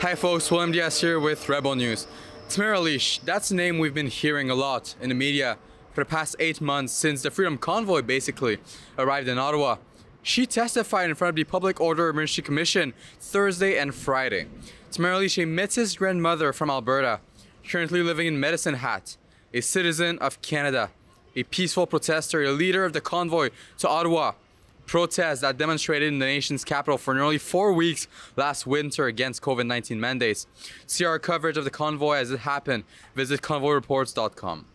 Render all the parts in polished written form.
Hi folks, William Diaz here with Rebel News. Tamara Lich, that's a name we've been hearing a lot in the media for the past 8 months since the Freedom Convoy basically arrived in Ottawa. She testified in front of the Public Order Emergency Commission Thursday and Friday. Tamara Lich, a Métis grandmother from Alberta, currently living in Medicine Hat, a citizen of Canada, a peaceful protester, a leader of the convoy to Ottawa, protests that demonstrated in the nation's capital for nearly 4 weeks last winter against COVID-19 mandates. See our coverage of the convoy as it happened. Visit convoyreports.com.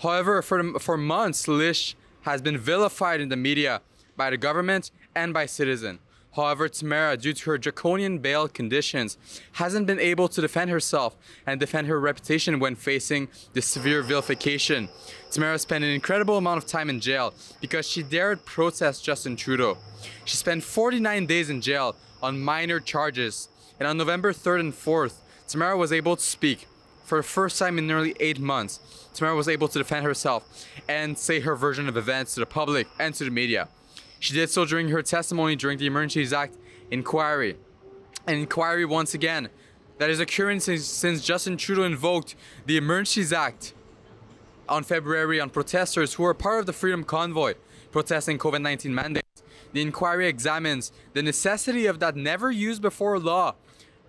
However, for months, Lich has been vilified in the media by the government and by citizens. However, Tamara, due to her draconian bail conditions, hasn't been able to defend herself and defend her reputation when facing this severe vilification. Tamara spent an incredible amount of time in jail because she dared protest Justin Trudeau. She spent 49 days in jail on minor charges, and on November 3rd and 4th, Tamara was able to speak. For the first time in nearly 8 months, Tamara was able to defend herself and say her version of events to the public and to the media. She did so during her testimony during the Emergencies Act inquiry. An inquiry, once again, that is occurring since Justin Trudeau invoked the Emergencies Act on February on protesters who were part of the Freedom Convoy protesting COVID-19 mandates. The inquiry examines the necessity of that never-used-before law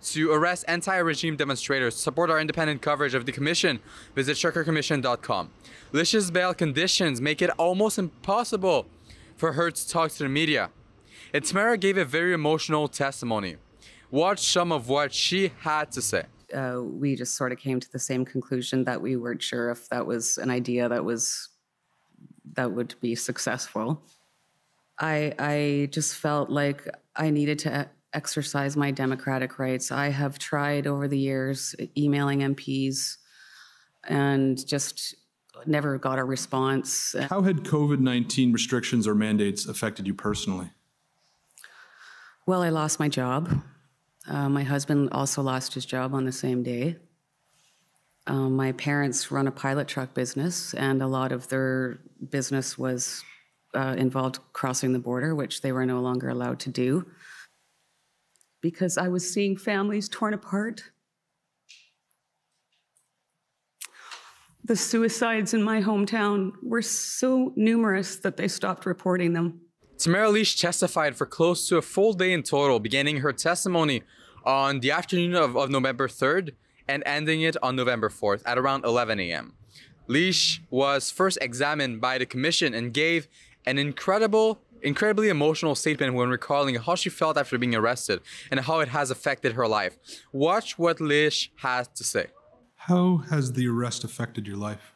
to arrest anti-regime demonstrators. To support our independent coverage of the commission, visit shuckercommission.com. Lich's bail conditions make it almost impossible for her to talk to the media. And Tamara gave a very emotional testimony. Watch some of what she had to say. We just sort of came to the same conclusion that we weren't sure if that was an idea that would be successful. I just felt like I needed to exercise my democratic rights. I have tried over the years emailing MPs and just never got a response. How had COVID-19 restrictions or mandates affected you personally? Well, I lost my job. My husband also lost his job on the same day. My parents run a pilot truck business, and a lot of their business was involved crossing the border, which they were no longer allowed to do. Because I was seeing families torn apart. The suicides in my hometown were so numerous that they stopped reporting them. Tamara Lich testified for close to a full day in total, beginning her testimony on the afternoon of November 3rd and ending it on November 4th at around 11 a.m. Lich was first examined by the commission and gave an incredibly emotional statement when recalling how she felt after being arrested and how it has affected her life. Watch what Lich has to say. How has the arrest affected your life?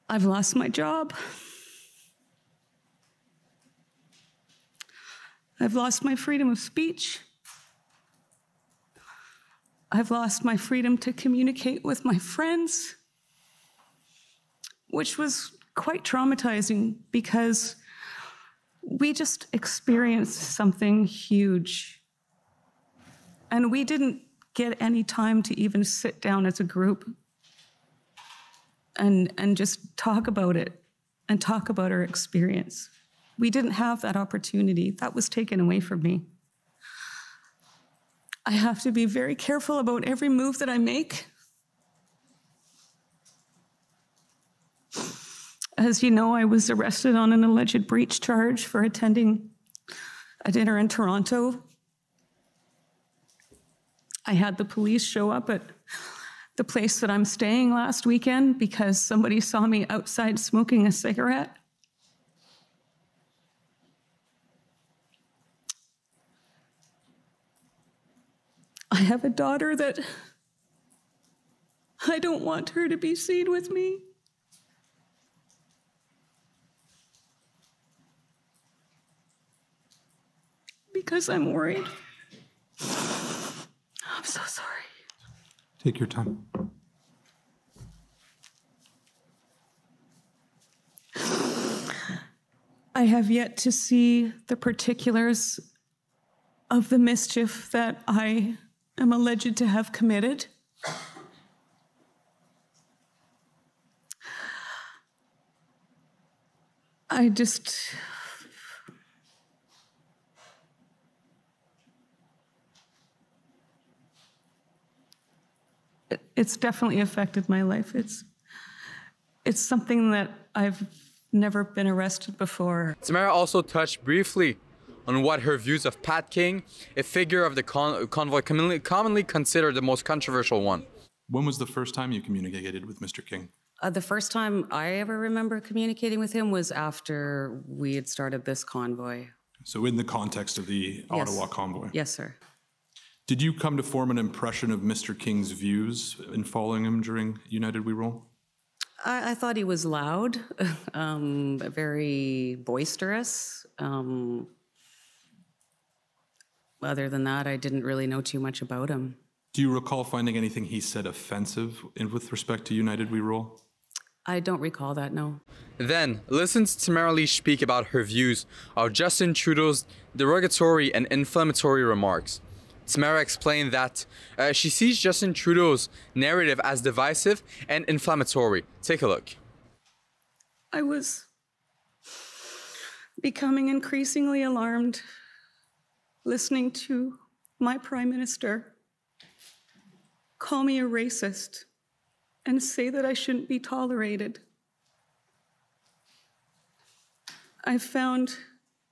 I've lost my job. I've lost my freedom of speech. I've lost my freedom to communicate with my friends, which was quite traumatizing because we just experienced something huge. And we didn't get any time to even sit down as a group and just talk about it and talk about our experience. We didn't have that opportunity. That was taken away from me. I have to be very careful about every move that I make. As you know, I was arrested on an alleged breach charge for attending a dinner in Toronto. I had the police show up at the place that I'm staying last weekend because somebody saw me outside smoking a cigarette. I have a daughter that I don't want her to be seen with me. Because I'm worried. I'm so sorry. Take your time. I have yet to see the particulars of the mischief that I am alleged to have committed. I just... It's definitely affected my life. It's something that I've never been arrested before. Tamara also touched briefly on what her views of Pat King, a figure of the convoy commonly considered the most controversial one. When was the first time you communicated with Mr. King? The first time I ever remember communicating with him was after we had started this convoy. So in the context of the Ottawa convoy? Yes, sir. Did you come to form an impression of Mr. King's views in following him during United We Roll? I thought he was loud, very boisterous. Other than that, I didn't really know too much about him. Do you recall finding anything he said offensive with respect to United We Roll? I don't recall that, no. Then, listen to Tamara Lich speak about her views of Justin Trudeau's derogatory and inflammatory remarks. Tamara explained that she sees Justin Trudeau's narrative as divisive and inflammatory. Take a look. I was becoming increasingly alarmed listening to my Prime Minister call me a racist and say that I shouldn't be tolerated. I found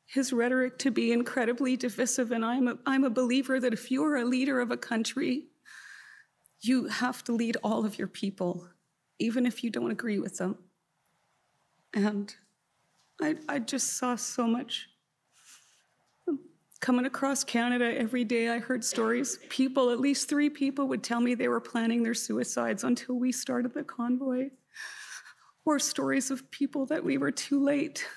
his rhetoric to be incredibly divisive, and I'm a believer that if you're a leader of a country, you have to lead all of your people, even if you don't agree with them. And I just saw so much. Coming across Canada every day, I heard stories. People, at least 3 people, would tell me they were planning their suicides until we started the convoy. Or stories of people that we were too late.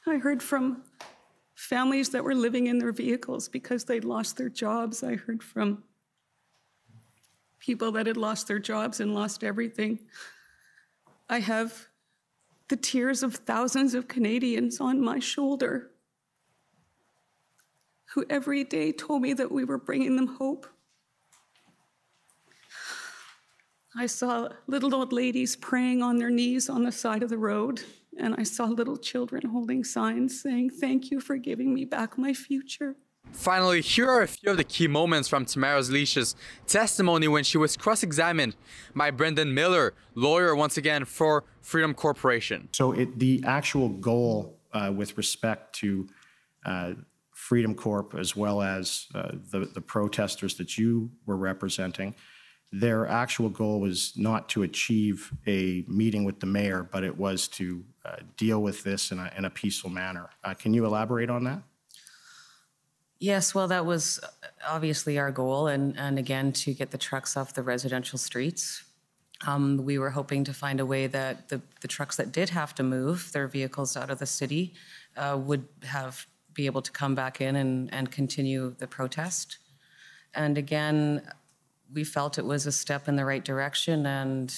I heard from families that were living in their vehicles because they'd lost their jobs. I heard from people that had lost their jobs and lost everything. I have the tears of thousands of Canadians on my shoulder who every day told me that we were bringing them hope. I saw little old ladies praying on their knees on the side of the road, and I saw little children holding signs saying, "Thank you for giving me back my future." Finally, here are a few of the key moments from Tamara Lich's testimony when she was cross-examined by Brendan Miller, lawyer once again for Freedom Corporation. So the actual goal with respect to Freedom Corp, as well as the protesters that you were representing, their actual goal was not to achieve a meeting with the mayor, but it was to deal with this in a peaceful manner. Can you elaborate on that? Yes, well, that was obviously our goal, and again, to get the trucks off the residential streets. We were hoping to find a way that the trucks that did have to move their vehicles out of the city would be able to come back in and continue the protest. And again, we felt it was a step in the right direction, and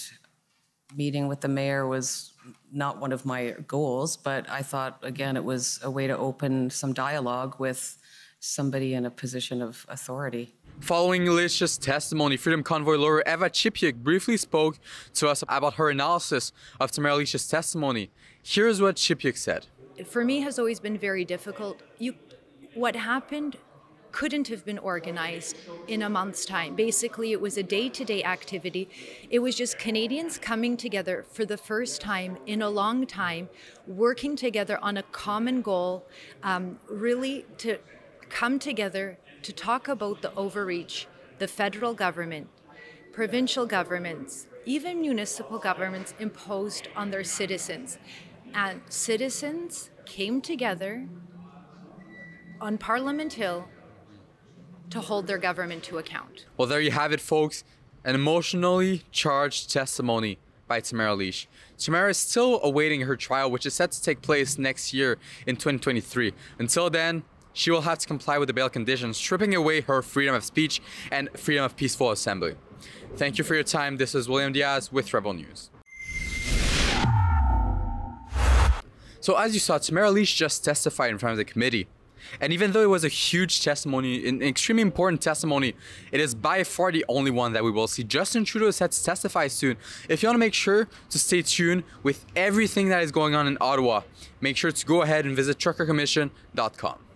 meeting with the mayor was not one of my goals, but I thought, again, it was a way to open some dialogue with somebody in a position of authority. Following Lich's testimony, Freedom Convoy lawyer Eva Chipiuk briefly spoke to us about her analysis of Tamara Lich's testimony. Here's what Chipiuk said. For me, has always been very difficult. What happened couldn't have been organized in a month's time. Basically, it was a day-to-day activity. It was just Canadians coming together for the first time in a long time, working together on a common goal, really to come together to talk about the overreach the federal government, provincial governments, even municipal governments imposed on their citizens. And citizens came together on Parliament Hill to hold their government to account. Well, there you have it, folks. An emotionally charged testimony by Tamara Lich. Tamara is still awaiting her trial, which is set to take place next year in 2023. Until then, she will have to comply with the bail conditions, stripping away her freedom of speech and freedom of peaceful assembly. Thank you for your time. This is William Diaz with Rebel News. So as you saw, Tamara Lich just testified in front of the committee. And even though it was a huge testimony, an extremely important testimony, it is by far the only one that we will see. Justin Trudeau is set to testify soon. If you want to make sure to stay tuned with everything that is going on in Ottawa, make sure to go ahead and visit truckercommission.com.